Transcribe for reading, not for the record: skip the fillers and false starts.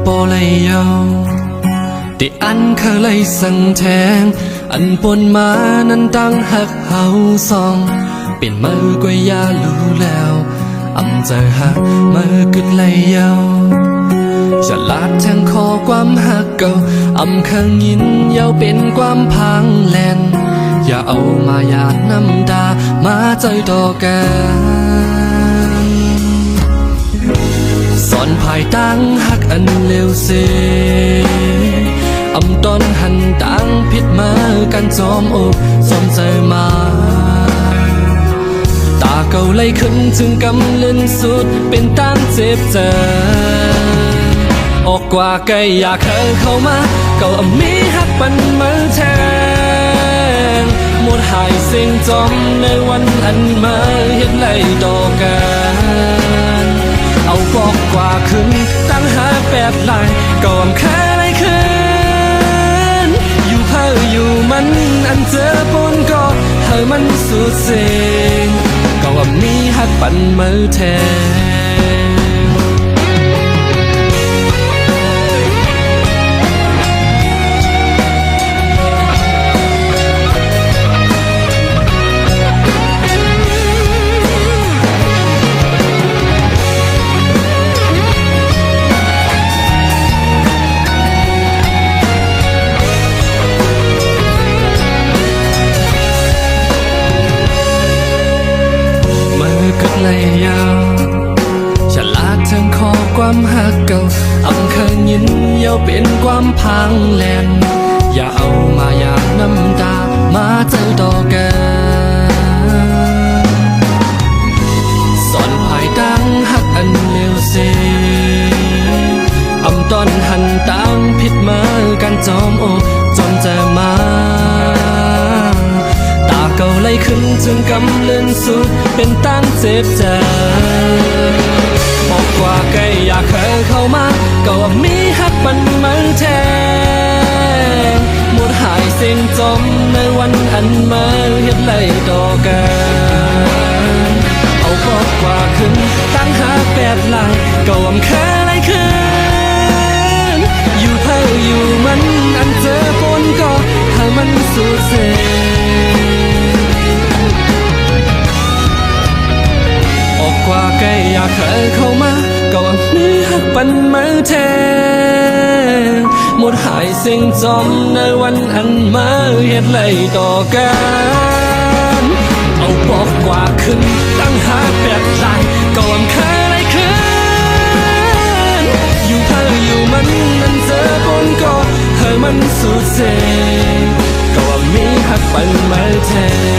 bỏ lấy nhau để anh khơi lấy sẵn thèn anh buồn mà nên đang hắc hậu song biển mơ quay ya lù lèo âm giờ hắc mơ cứt lấy nhauจะลาดแทงคอความหักเก่าอำเคยยินยาวเป็นความพังแลนอย่าเอามาหยาดน้ำตามาใจต่อกันสอนภายตั้งหักอันเลวเสอำตอนหันตั้งผิดมากันจอมอกจอมใจมาตาเก่าไล่ขึ้นถึงกำเล่นสุดเป็นตั้งเจ็บใจออกกว่าไกลอยากเข้ามาก็มีหักปันมือแทงหมดหายสิ่งจมในวันอันมาเห็นไหลต่อกันเอาบอกกว่าขึ้นตั้งหาแปดลายก็แค่ไรขึ้นอยู่เพื่ออยู่มันอันเจอปนก็ให้มันสุดเสียงก็มีหักปันมือแทงเลยยาวฉลาดทั้งคอความหักเก่าอำเคยยินยาวเป็นความพังแลนอย่าเอามาหยาดน้ำตามาเจอต่อกันสอนภายตั้งหักอันเลวเสอำตอนหันตั้งผิดมากันจอมอกจอมจะมาเก่าไล่ขึ้นถึงกำเล่นสุดเป็นตั้งเจ็บใจบอกกว่าไกลอยากเข้ามาก็มีหักปันมันแทงหมดหายเส้นจมในวันอันมาเห็นไหลต่อกันเอาบอกกว่าขึ้นตั้งหาแปดลายก็แค่ไรขึ้นอยู่เพื่ออยู่มันอันเจอปนก็ให้มันสุดเส้กว่าไกลอยากเข้ามาก็มีหักปันมือแทงหมดหายสิ่งจมในวันอันมาเหตุไหลต่อกันเอาบอกกว่าขึ้นตั้งหาแปดลายก็แค่ไรขึ้นอยู่เพื่ออยู่มันนั่นเจอบนก็ให้มันสุดเสกก็มีหักปันมือแทง